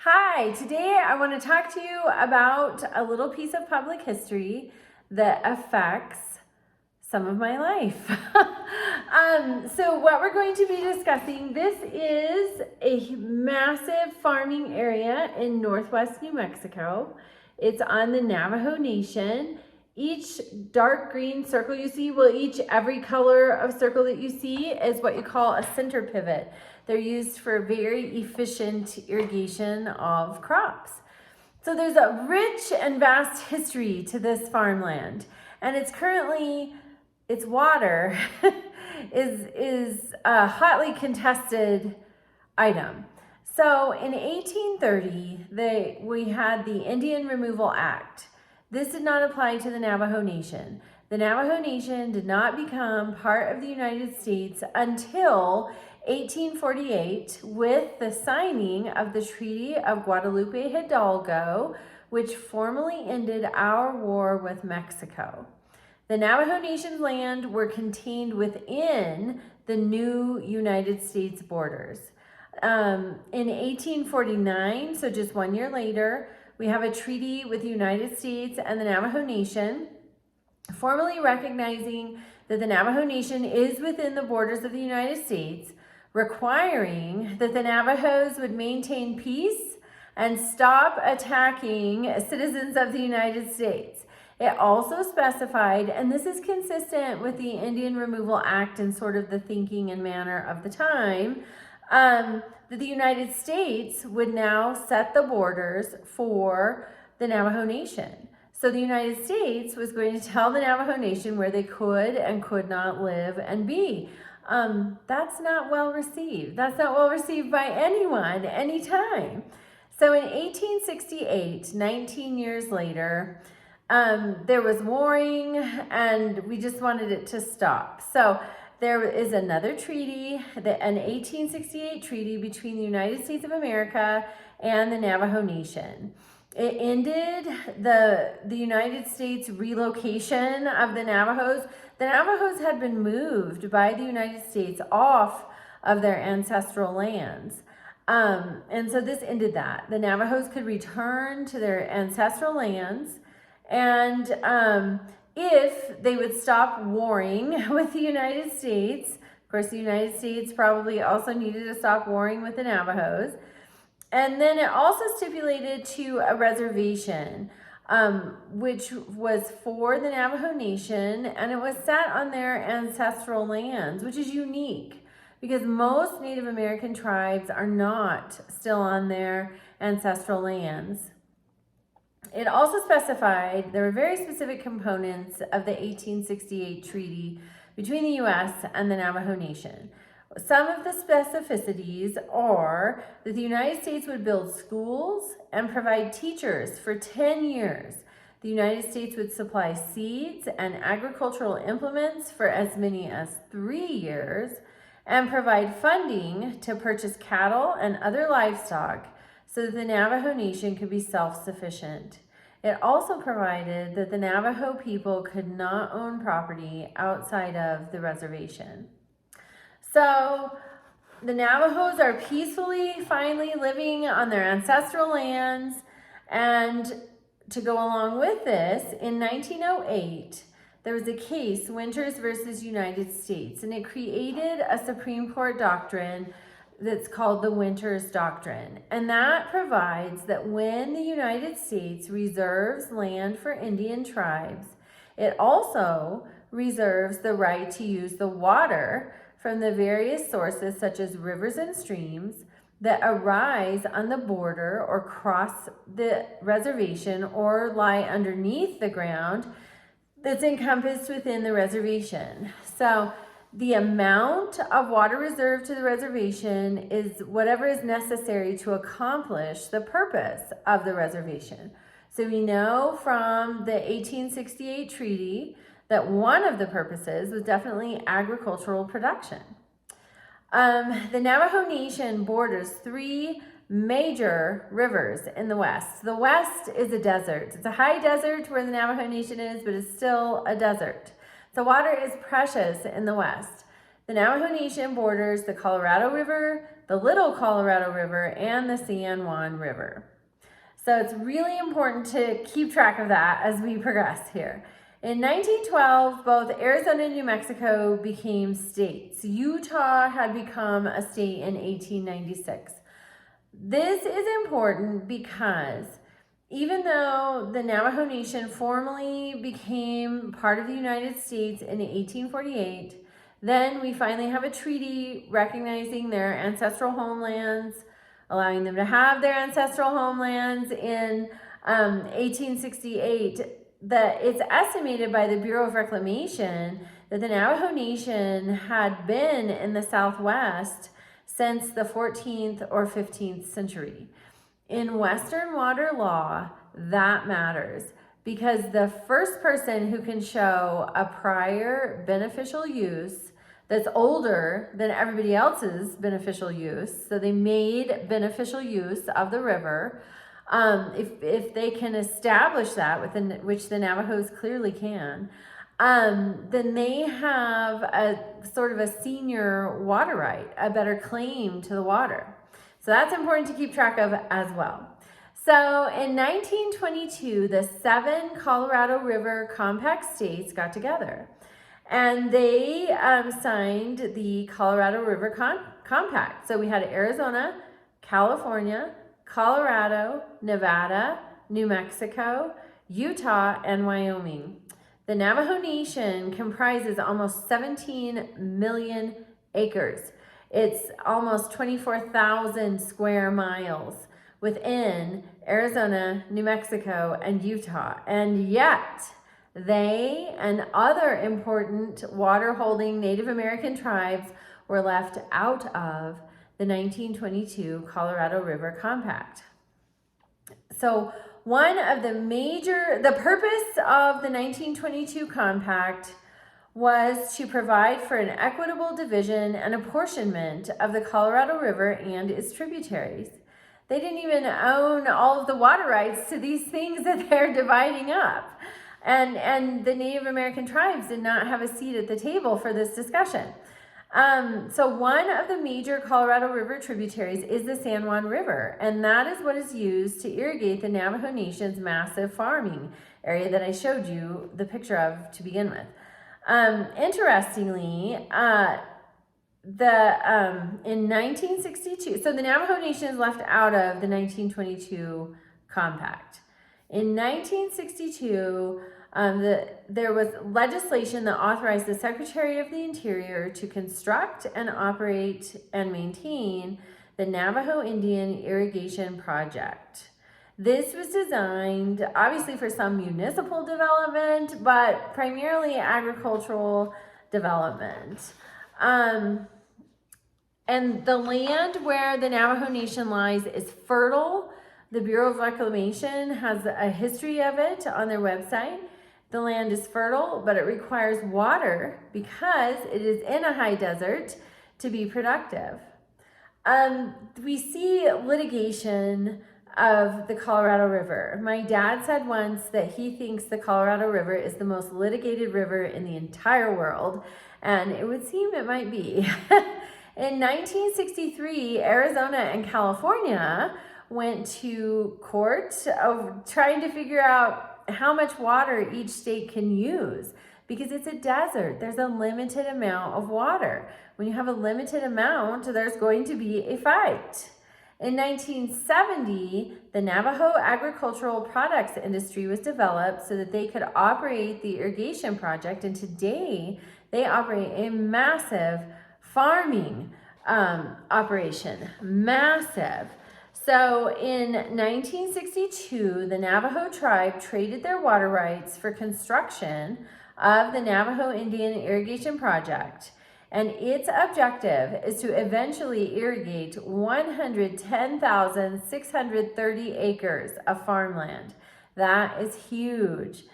Hi, today I want to talk to you about a little piece of public history that affects some of my life. So what we're going to be discussing, this is a massive farming area in northwest New Mexico. It's on the Navajo Nation. Each dark green circle you see, every color of circle that you see is what you call a center pivot. They're used for very efficient irrigation of crops. So there's a rich and vast history to this farmland, and its water is a hotly contested item. So in 1830, we had the Indian Removal Act. This did not apply to the Navajo Nation. The Navajo Nation did not become part of the United States until 1848 with the signing of the Treaty of Guadalupe Hidalgo, which formally ended our war with Mexico. The Navajo Nation's land were contained within the new United States borders. In 1849, so just 1 year later, we have a treaty with the United States and the Navajo Nation, formally recognizing that the Navajo Nation is within the borders of the United States, requiring that the Navajos would maintain peace and stop attacking citizens of the United States. It also specified, and this is consistent with the Indian Removal Act and sort of the thinking and manner of the time, that the United States would now set the borders for the Navajo Nation. So the United States was going to tell the Navajo Nation where they could and could not live and be. That's not well received. That's not well received by anyone, anytime. So in 1868, 19 years later, there was warring, and we just wanted it to stop. So there is another treaty, an 1868 treaty between the United States of America and the Navajo Nation. It ended the United States relocation of the Navajos. The Navajos had been moved by the United States off of their ancestral lands. And so this ended that. The Navajos could return to their ancestral lands, and if they would stop warring with the United States. Of course, the United States probably also needed to stop warring with the Navajos. And then it also stipulated to a reservation, which was for the Navajo Nation, and it was set on their ancestral lands, which is unique because most Native American tribes are not still on their ancestral lands. It also specified there were very specific components of the 1868 treaty between the U.S. and the Navajo Nation. Some of the specificities are that the United States would build schools and provide teachers for 10 years. The United States would supply seeds and agricultural implements for as many as 3 years and provide funding to purchase cattle and other livestock so that the Navajo Nation could be self-sufficient. It also provided that the Navajo people could not own property outside of the reservation. So the Navajos are peacefully, finally living on their ancestral lands. And to go along with this, in 1908, there was a case, Winters versus United States, and it created a Supreme Court doctrine that's called the Winters Doctrine. And that provides that when the United States reserves land for Indian tribes, it also reserves the right to use the water from the various sources such as rivers and streams that arise on the border or cross the reservation or lie underneath the ground that's encompassed within the reservation. So the amount of water reserved to the reservation is whatever is necessary to accomplish the purpose of the reservation. So we know from the 1868 treaty that one of the purposes was definitely agricultural production. The Navajo Nation borders 3 major rivers in the west. The west is a desert. It's a high desert where the Navajo Nation is, but it's still a desert. So water is precious in the west. The Navajo Nation borders the Colorado River, the Little Colorado River, and the San Juan River. So it's really important to keep track of that as we progress here. In 1912, both Arizona and New Mexico became states. Utah had become a state in 1896. This is important because even though the Navajo Nation formally became part of the United States in 1848, then we finally have a treaty recognizing their ancestral homelands, allowing them to have their ancestral homelands in 1868. It's estimated by the Bureau of Reclamation that the Navajo Nation had been in the Southwest since the 14th or 15th century. In Western water law, that matters because the first person who can show a prior beneficial use that's older than everybody else's beneficial use, so they made beneficial use of the river, if they can establish that, which the Navajos clearly can, then they have a sort of a senior water right, a better claim to the water. So that's important to keep track of as well. So in 1922, the 7 Colorado River Compact states got together and they signed the Colorado River Compact. So we had Arizona, California, Colorado, Nevada, New Mexico, Utah, and Wyoming. The Navajo Nation comprises almost 17 million acres. It's almost 24,000 square miles within Arizona, New Mexico, and Utah. And yet, they and other important water-holding Native American tribes were left out of the 1922 Colorado River Compact. So the purpose of the 1922 Compact was to provide for an equitable division and apportionment of the Colorado River and its tributaries. They didn't even own all of the water rights to these things that they're dividing up. And the Native American tribes did not have a seat at the table for this discussion. So one of the major Colorado River tributaries is the San Juan River, and that is what is used to irrigate the Navajo Nation's massive farming area that I showed you the picture of to begin with. Interestingly, in 1962, so the Navajo Nation is left out of the 1922 Compact. In 1962, there was legislation that authorized the Secretary of the Interior to construct and operate and maintain the Navajo Indian Irrigation Project. This was designed, obviously, for some municipal development, but primarily agricultural development. And the land where the Navajo Nation lies is fertile. The Bureau of Reclamation has a history of it on their website. The land is fertile, but it requires water because it is in a high desert to be productive. We see litigation of the Colorado River. My dad said once that he thinks the Colorado River is the most litigated river in the entire world, and it would seem it might be. In 1963, Arizona and California went to court trying to figure out how much water each state can use because it's a desert. There's a limited amount of water. When you have a limited amount, there's going to be a fight. In 1970, the Navajo agricultural products industry was developed so that they could operate the irrigation project, and today they operate a massive farming operation. Massive. So in 1962, the Navajo tribe traded their water rights for construction of the Navajo Indian Irrigation Project. And its objective is to eventually irrigate 110,630 acres of farmland. That is huge.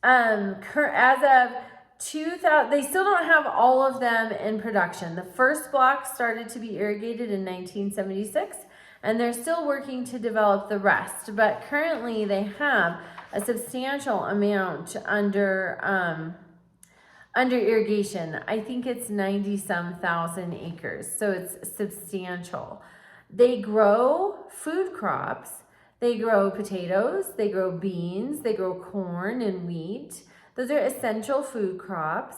As of 2000, they still don't have all of them in production. The first block started to be irrigated in 1976, and they're still working to develop the rest. But currently, they have a substantial amount under under irrigation. I think it's 90-some thousand acres, so it's substantial. They grow food crops. They grow potatoes, they grow beans, they grow corn and wheat. Those are essential food crops.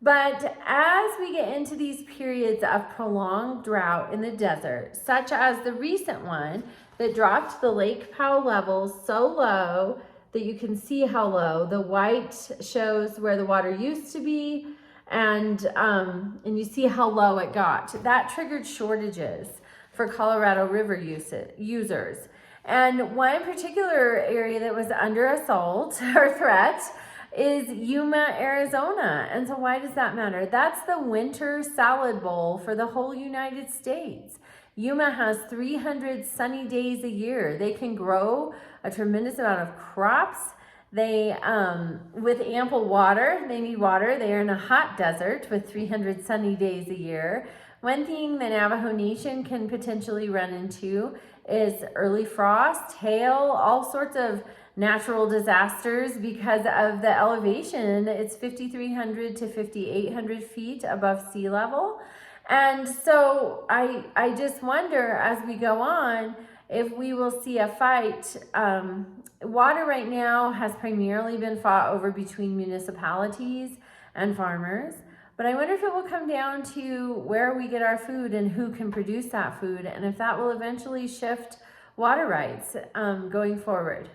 But as we get into these periods of prolonged drought in the desert, such as the recent one that dropped the Lake Powell levels so low that you can see how low, the white shows where the water used to be, and you see how low it got. That triggered shortages for Colorado River users. And one particular area that was under assault or threat is Yuma, Arizona. And so why does that matter? That's the winter salad bowl for the whole United States. Yuma has 300 sunny days a year. They can grow a tremendous amount of crops. They, with ample water, they need water. They are in a hot desert with 300 sunny days a year. One thing the Navajo Nation can potentially run into is early frost, hail, all sorts of natural disasters because of the elevation. It's 5,300 to 5,800 feet above sea level. And so I just wonder as we go on if we will see a fight. Water right now has primarily been fought over between municipalities and farmers. But I wonder if it will come down to where we get our food and who can produce that food, and if that will eventually shift water rights going forward.